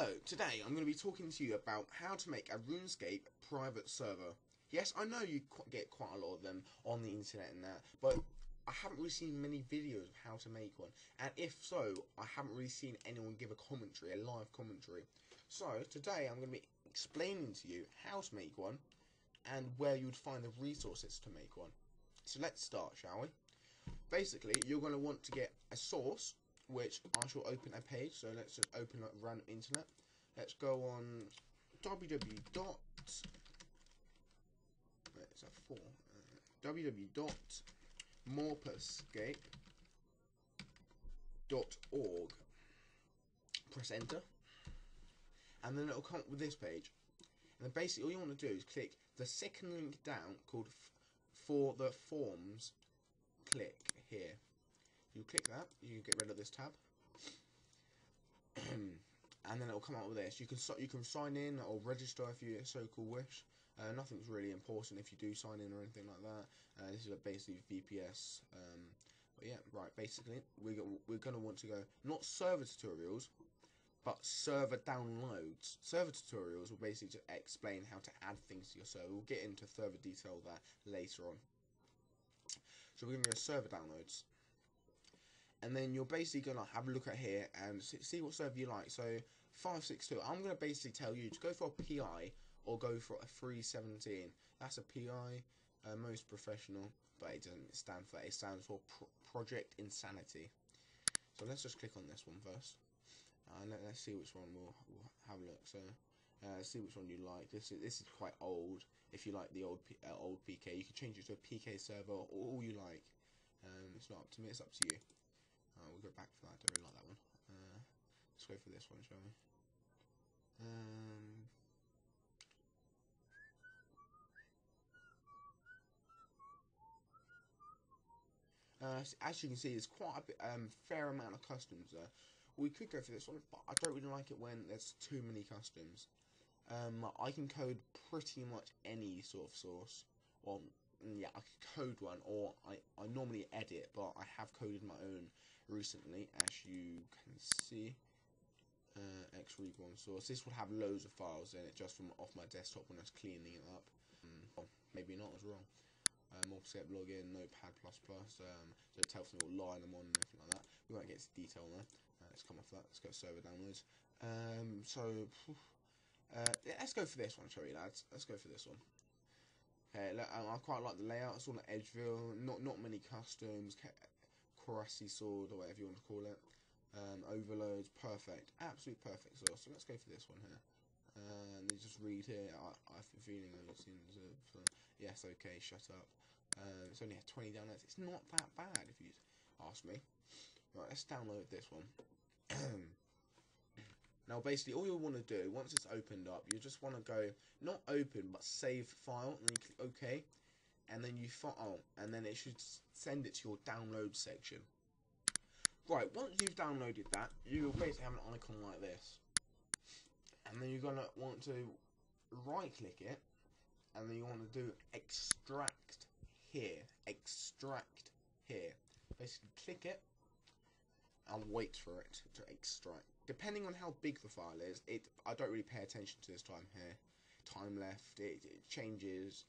So, today I'm going to be talking to you about how to make a RuneScape private server. Yes, I know you get quite a lot of them on the internet and that, but I haven't really seen many videos of how to make one. And if so, I haven't really seen anyone give a live commentary. So, today I'm going to be explaining to you how to make one and where you would find the resources to make one. So let's start, shall we? Basically, you're going to want to get a source, which I shall open a page. So let's just open up random internet. Let's go on www.morperscape.org. Press enter, and then it'll come up with this page. And then basically all you want to do is click the second link down called for the forms. Click here. If you click that, you get rid of this tab, and then it'll come out with this. You can sign in or register if you so wish. Nothing's really important if you do sign in or anything like that. This is basically VPS. But yeah, right. Basically, we're gonna want to go not server tutorials, but server downloads. Server tutorials will basically just explain how to add things to your server. We'll get into further detail of that later on. So we're going to go server downloads. And then you're basically going to have a look at here and see what server you like. So 562, I'm going to basically tell you to go for a PI or go for a 317. That's a PI, most professional, but it doesn't stand for that. It stands for Project Insanity. So let's just click on this one first. And let's see which one we'll have a look. So see which one you like. This is quite old. If you like the old PK, you can change it to a PK server or all you like. It's not up to me. It's up to you. We'll go back for that. I don't really like that one. Let's go for this one, shall we? As you can see, there's quite a bit, fair amount of customs there. We could go for this one, but I don't really like it when there's too many customs. I can code pretty much any sort of source. Well, yeah, I could code one, or I normally edit, but I have coded my own recently, as you can see. X-Read1 source. This would have loads of files in it just from off my desktop when I was cleaning it up. Well, maybe not, I was wrong. Morperscape login, Notepad++, so it tells me what line I'm on and everything like that. We won't get into detail now. Let's come off that. Let's go server downloads. Let's go for this one, shall we, lads? Let's go for this one. Okay, I quite like the layout. It's all like Edgeville. Not many customs. Corasi sword or whatever you want to call it. Overloads. Perfect. Absolute perfect source. So let's go for this one here. And you just read here. I have a feeling I've seen. Yes. Okay. Shut up. It's only had 20 downloads. It's not that bad if you ask me. Right. Let's download this one. Now, basically, all you'll want to do, once it's opened up, you just want to go, not open, but save file, and then you click OK, and then and then it should send it to your download section. Right, once you've downloaded that, you'll basically have an icon like this. And then you're going to want to right-click it, and then you want to do extract here. Extract here. Basically, click it, and wait for it to extract. Depending on how big the file is, I don't really pay attention to this time here. Time left, it changes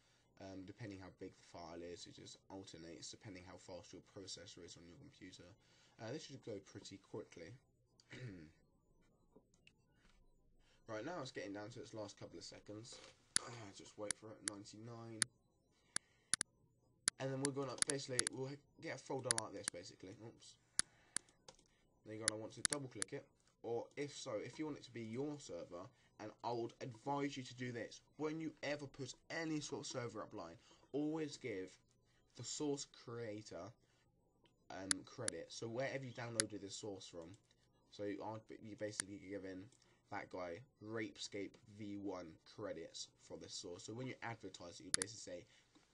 depending how big the file is. It just alternates depending how fast your processor is on your computer. This should go pretty quickly. Right, now it's getting down to its last couple of seconds. Just wait for it, 99. And then we're going to, basically, we'll get a folder like this, basically. Oops. Then you're going to want to double click it, or if you want it to be your server, and I would advise you to do this, when you ever put any sort of server up line, always give the source creator credit. So wherever you downloaded this source from, so you're basically giving that guy RuneScape V1 credits for this source. So when you advertise it, you basically say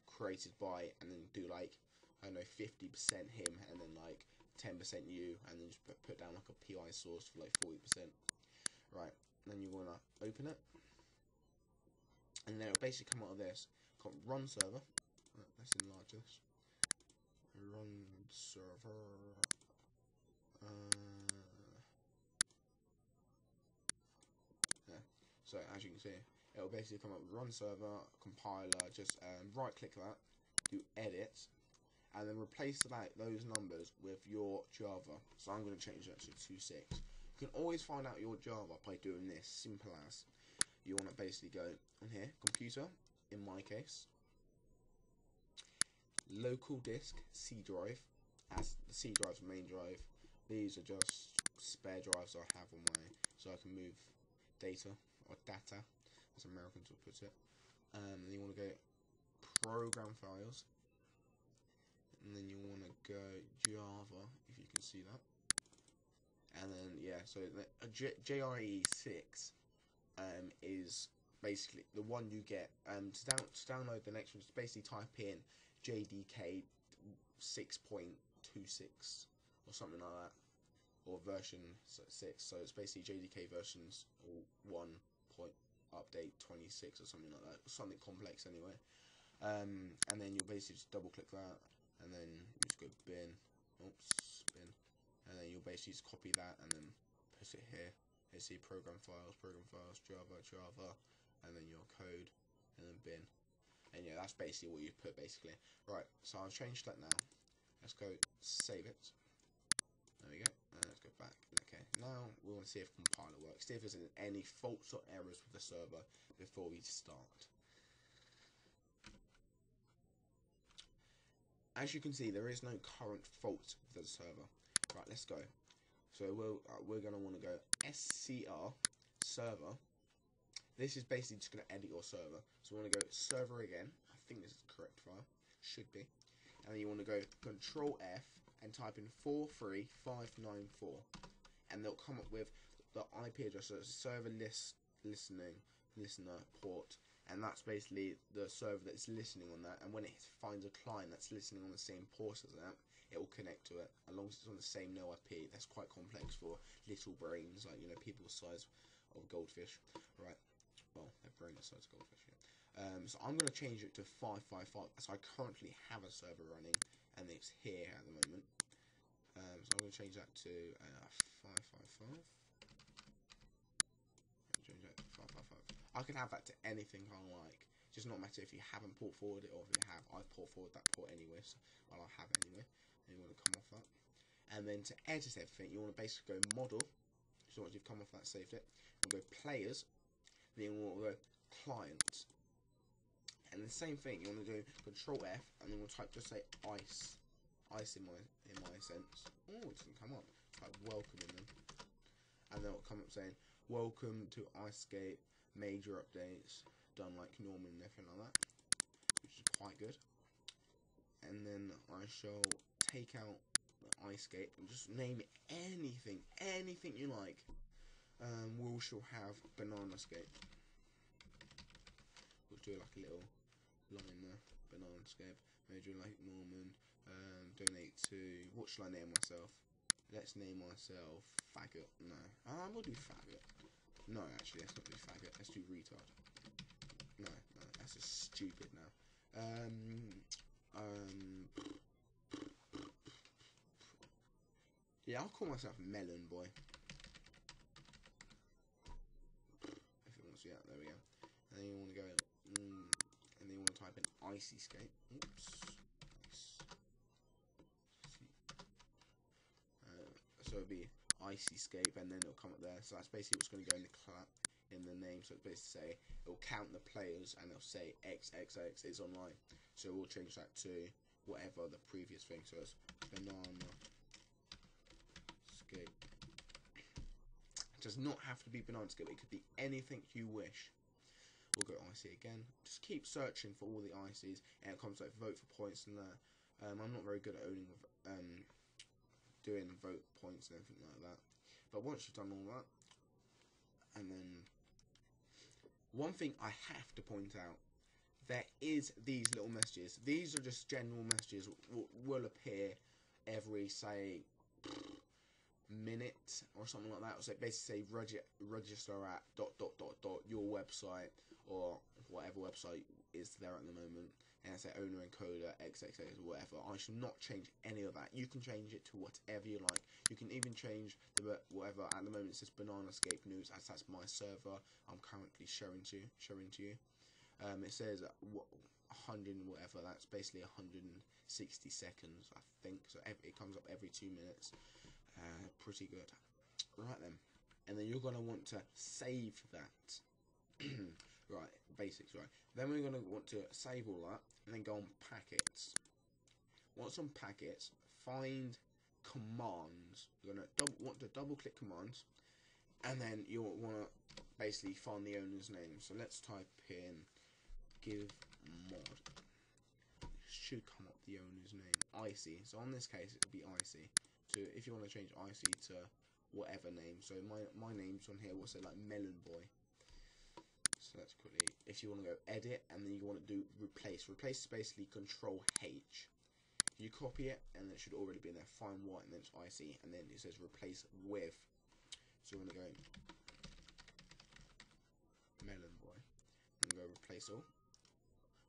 created by, and then do like, I don't know, 50% him, and then like 10% you, and then just put down like a PI source for like 40%. Right, and then you want to open it, and then it'll basically come out of this. Got run server. Let's enlarge this. Run server. So as you can see, it will basically come up with run server, compiler, just right click that, do edit, and then replace those numbers with your Java. So I'm going to change that to 26. You can always find out your Java by doing this, simple as. You want to basically go on here, computer, in my case, local disk, C drive, as the C drive's the main drive. These are just spare drives I have on so I can move data, or data, as Americans would put it. And then you want to go program files, and then you want to go Java, if you can see that. And then yeah, so the JRE6 is basically the one you get. To download the next one, just basically type in JDK 6.26 or something like that, or version 6. So it's basically JDK versions 1 point update 26 or something like that, something complex anyway. And then you'll basically just double click that, and then you just go bin, bin, and then you'll basically just copy that and then put it here. You see program files, Java, and then your code, and then bin. And yeah, that's basically what you put basically. Right, so I've changed that now. Let's go save it. There we go, and let's go back. Okay, now we want to see if compiler works, see if there's any faults or errors with the server before we start. As you can see, there is no current fault with the server. Right, let's go. So we're going to want to go scr server. This is basically just going to edit your server. So we want to go server again. I think this is the correct file. Should be. And then you want to go Control F and type in 43594. And they'll come up with the IP address. So it's server listener port. And that's basically the server that's listening on that. And when it finds a client that's listening on the same port as that, it will connect to it, as long as it's on the same no IP. That's quite complex for little brains, like, you know, people the size of goldfish. Right. Well, their brain the size of goldfish, yeah. So I'm going to change it to 555. So I currently have a server running, and it's here at the moment. So I'm going to change that to 555. Change that to 555. I can have that to anything I like. Just not matter if you haven't port forwarded it or if you have. I've port forwarded that port anyway, so well, I have it anyway. And you want to come off that. And then to edit everything, you want to basically go model. So once you've come off that, saved it. You want to go players. Then you want to go client. And the same thing, you want to do Control F, and then we'll type, just say ice. Ice in my sense. Oh, it doesn't come up. Type welcome in them. And then it'll come up saying, welcome to RuneScape, major updates, done like normal and everything like that, which is quite good. And then I shall take out the RuneScape and just name it anything you like. We shall have BananaScape. We'll do like a little line there, BananaScape, major like Norman, donate to, what shall I name myself? Let's name myself Faggot. No. We'll do Faggot. No, actually, let's not do Faggot. Let's do Retard. No, that's just stupid now. Yeah, I'll call myself Melon Boy. If it wants to, yeah, there we go. And then you want to go, and then you want to type in Icy Skate. Oops. Nice. So it'll be Icy Scape, and then it'll come up there. So that's basically what's going to go in the name. So it's basically say it'll count the players, and it'll say XXX is online. So we'll change that to whatever the previous thing. So it's Banana Scape. It does not have to be Banana Scape. It could be anything you wish. We'll go IC again. Just keep searching for all the ICs, and it comes like vote for points and that. I'm not very good at owning doing vote points and everything like that. But once you've done all that, and then one thing I have to point out, there is these little messages. These are just general messages will appear every, say, minute or something like that. So basically say register at ... your website or whatever website is there at the moment, and say owner encoder XXX or whatever. I shall not change any of that. You can change it to whatever you like. You can even change the whatever. At the moment it says RuneScape news, as that's my server I'm currently showing to you. It says 100 and whatever. That's basically 160 seconds, I think. So it comes up every 2 minutes. Pretty good. Right then, and then you're gonna want to save that. Right, basics, right. Then we're going to want to save all that and then go on packets. Once on packets, find commands. You're going to want to double click commands, and then you'll want to basically find the owner's name. So let's type in give mod. It should come up the owner's name, Icy. So on this case it will be Icy. So if you want to change Icy to whatever name, so my name's on here, we'll say like Melon Boy. So let's quickly, if you want to go edit, and then you want to do replace. Replace is basically Control H. You copy it, and it should already be in there. Find what, and then it's IC, and then it says replace with. So you're going to go Melon Boy, and go replace all.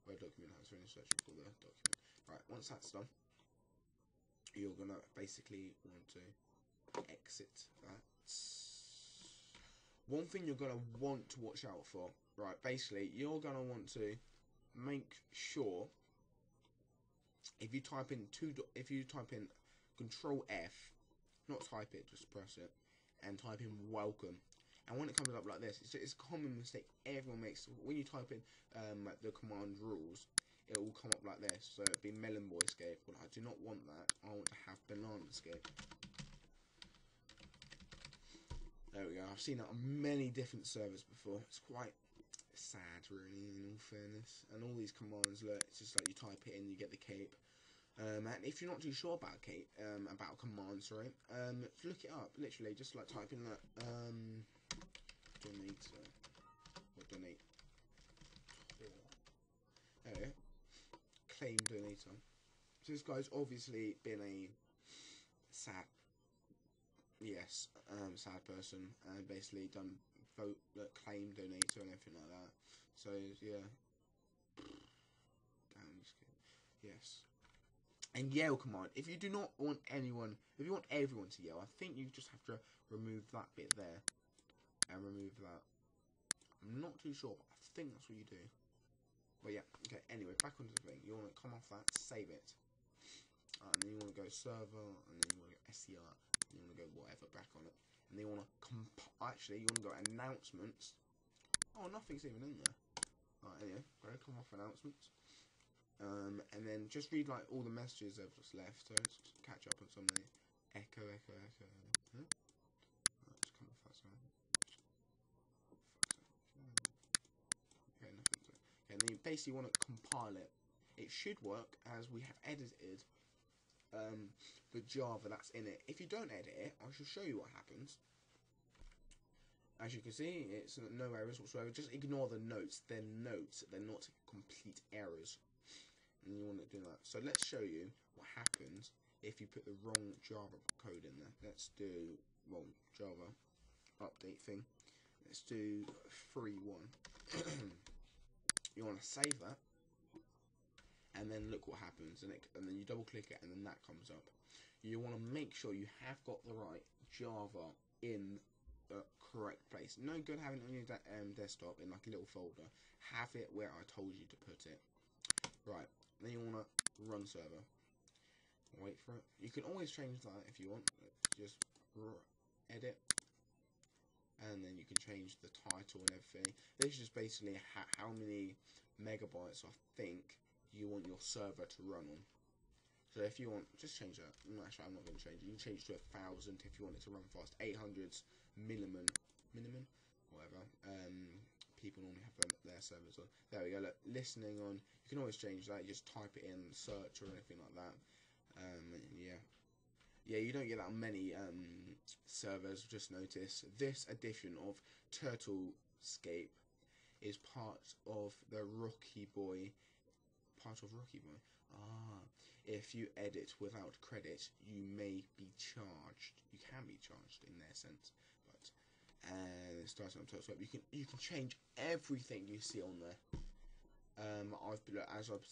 Where document has been searching for the document. Right, once that's done, you're going to basically want to exit that. One thing you're going to want to watch out for, right, basically, you're going to want to make sure, if you type in Control F, not type it, just press it, and type in welcome, and when it comes up like this, it's a common mistake everyone makes. When you type in the command rules, it will come up like this, so it'll be Melon Boy Escape. Well, I do not want that, I want to have Banana Escape. There we go. I've seen that on many different servers before. It's quite sad, really, in all fairness. And all these commands, look, it's just like you type it in, you get the cape. And if you're not too sure about cape, about commands, sorry, look it up. Literally, just like type in that donate or donate. There we go. Claim donator. So this guy's obviously been a sad. Yes, sad person, and basically done vote, claim donator and everything like that. So yeah, yes. And yell command. If you do not want anyone, if you want everyone to yell, I think you just have to remove that bit there and remove that. I'm not too sure, but I think that's what you do. But yeah, okay. Anyway, back onto the thing. You want to come off that, save it, and then you want to go server, and then you want to go SCR. You want to go whatever back on it, and then you want to actually you want to go announcements. Oh, nothing's even in there. Alright, anyway, go come off announcements, and then just read like all the messages I've just left. So let's catch up on some of the echo. Huh? Right, just come off that side. Okay, nothing. Okay, and then you basically want to compile it. It should work as we have edited the Java that's in it. If you don't edit it, I shall show you what happens. As you can see, it's no errors whatsoever. Just ignore the notes. They're notes. They're not complete errors. And you want to do that. So let's show you what happens if you put the wrong Java code in there. Let's do Java update thing. Let's do 3.1. You want to save that. And then look what happens, and then you double click it, and then that comes up. You want to make sure you have got the right Java in the correct place. No good having it on your desktop in like a little folder. Have it where I told you to put it. Right, then you want to run server. Wait for it. You can always change that if you want. Just edit, and then you can change the title and everything. This is just basically how many megabytes I think you want your server to run on. So if you want, just change that. Actually, I'm not going to change it. You can change to 1,000 if you want it to run fast. 800's minimum, whatever. People normally have their servers on. There we go. Look, listening on. You can always change that. You just type it in search or anything like that. Yeah, you don't get that on many servers. Just notice this edition of RuneScape is part of the Rocky Boy. If you edit without credit, you may be charged. You can be charged in their sense, but starting on RuneScape, you can change everything you see on there. As I've